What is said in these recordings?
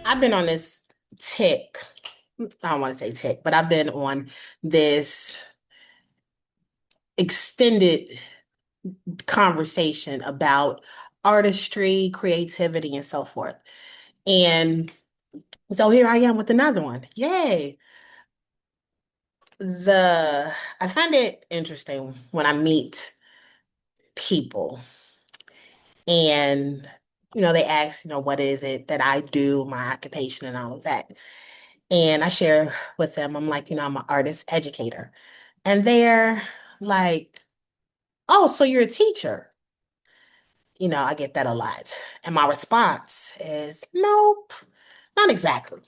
I've been on this tick. I don't want to say tick, but I've been on this extended conversation about artistry, creativity, and so forth. And so here I am with another one. Yay. I find it interesting when I meet people and they ask, what is it that I do, my occupation and all of that. And I share with them, I'm like, I'm an artist educator. And they're like, oh, so you're a teacher. I get that a lot. And my response is, nope, not exactly.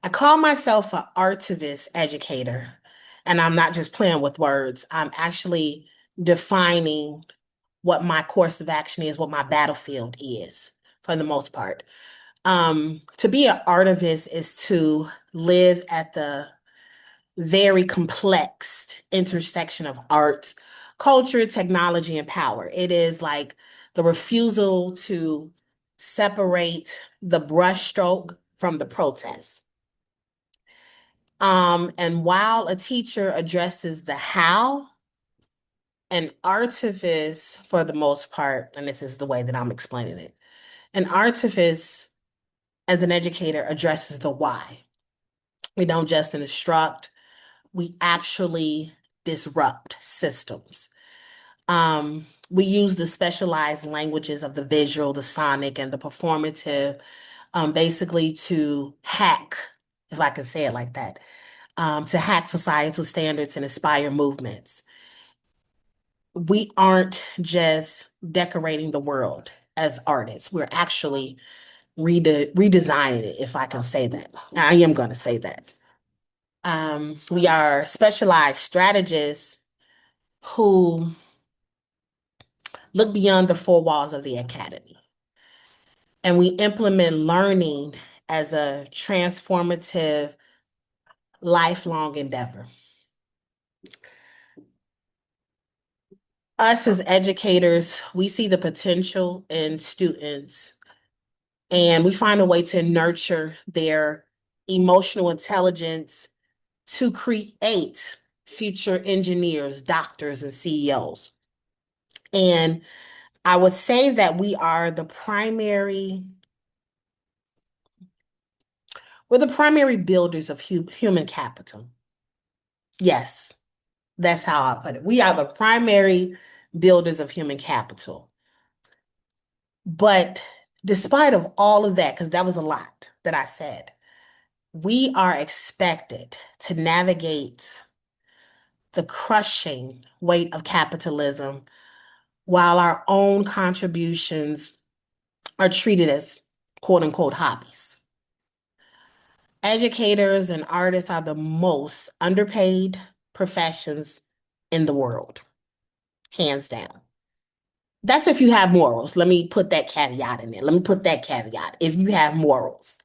I call myself an Artivist educator. And I'm not just playing with words. I'm actually defining what my course of action is, what my battlefield is for the most part. To be an artivist is to live at the very complex intersection of art, culture, technology, and power. It is like the refusal to separate the brushstroke from the protest. And while a teacher addresses the how, an artivist, for the most part, and this is the way that I'm explaining it, an artivist, as an educator, addresses the why. We don't just instruct, we actually disrupt systems. We use the specialized languages of the visual, the sonic, and the performative, basically to hack, if I can say it like that, to hack societal standards and inspire movements. We aren't just decorating the world as artists. We're actually redesigning it, if I can say that. I am going to say that. We are specialized strategists who look beyond the four walls of the academy. And we implement learning as a transformative, lifelong endeavor. Us as educators, we see the potential in students and we find a way to nurture their emotional intelligence to create future engineers, doctors, and CEOs. And I would say that we're the primary builders of human capital. Yes, that's how I put it. We are the primary builders of human capital. But despite of all of that, because that was a lot that I said, we are expected to navigate the crushing weight of capitalism while our own contributions are treated as quote unquote hobbies. Educators and artists are the most underpaid professions in the world, hands down. That's if you have morals. Let me put that caveat in there. Let me put that caveat. If you have morals,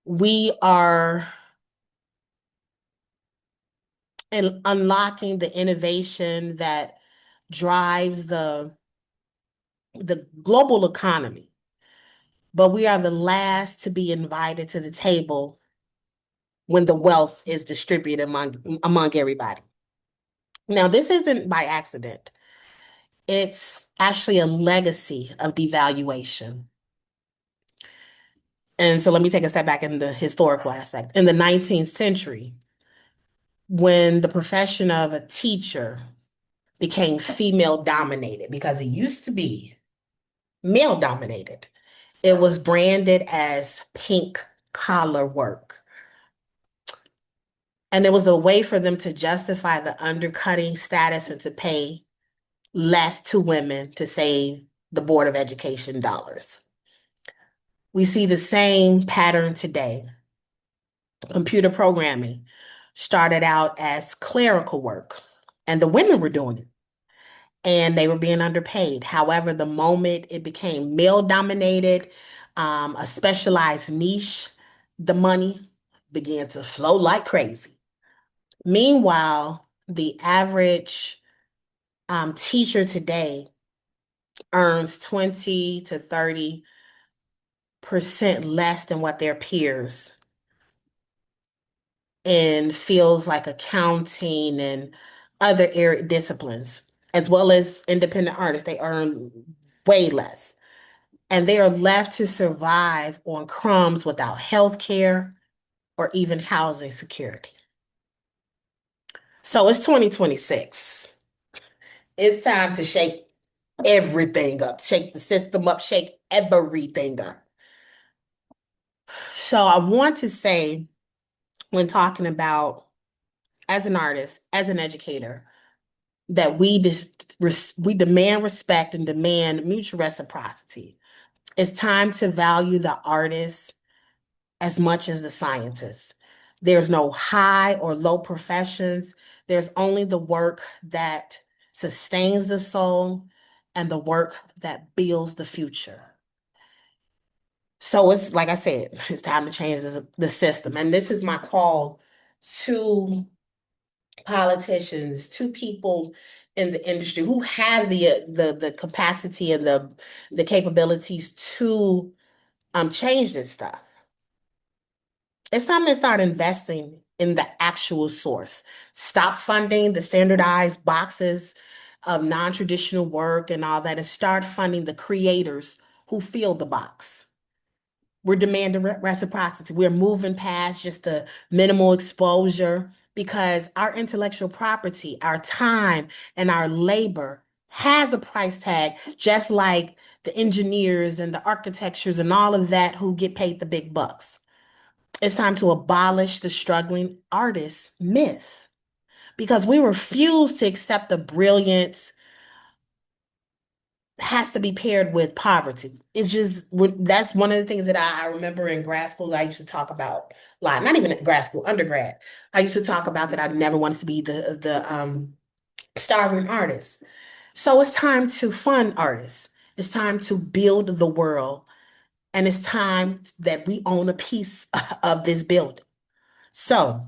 we are unlocking the innovation that drives the global economy, but we are the last to be invited to the table when the wealth is distributed among everybody. Now, this isn't by accident. It's actually a legacy of devaluation. And so let me take a step back in the historical aspect. In the 19th century, when the profession of a teacher became female dominated, because it used to be male dominated, it was branded as pink collar work. And it was a way for them to justify the undercutting status and to pay less to women to save the Board of Education dollars. We see the same pattern today. Computer programming started out as clerical work, and the women were doing it, and they were being underpaid. However, the moment it became male dominated, a specialized niche, the money began to flow like crazy. Meanwhile, the average teacher today earns 20 to 30% 8% less than what their peers in fields like accounting and other area disciplines, as well as independent artists. They earn way less. And they are left to survive on crumbs without health care or even housing security. So it's 2026. It's time to shake everything up, shake the system up, shake everything up. So I want to say, when talking about as an artist, as an educator, that we demand respect and demand mutual reciprocity. It's time to value the artist as much as the scientists. There's no high or low professions. There's only the work that sustains the soul and the work that builds the future. So it's like I said, it's time to change the system. And this is my call to politicians, to people in the industry who have the capacity and the capabilities to change this stuff. It's time to start investing in the actual source. Stop funding the standardized boxes of non-traditional work and all that, and start funding the creators who fill the box. We're demanding reciprocity. We're moving past just the minimal exposure because our intellectual property, our time, and our labor has a price tag, just like the engineers and the architectures and all of that who get paid the big bucks. It's time to abolish the struggling artist myth because we refuse to accept the brilliance has to be paired with poverty. It's just that's one of the things that I remember in grad school. I used to talk about a lot, not even grad school, undergrad. I used to talk about that I never wanted to be the starving artist. So it's time to fund artists. It's time to build the world, and it's time that we own a piece of this building. So,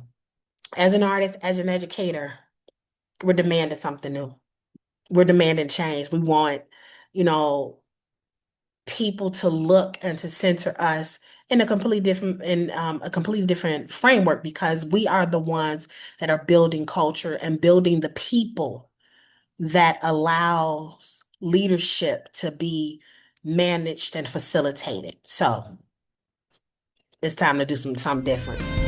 as an artist, as an educator, we're demanding something new. We're demanding change. We want, you know, people to look and to center us in a completely different framework because we are the ones that are building culture and building the people that allows leadership to be managed and facilitated. So it's time to do something different.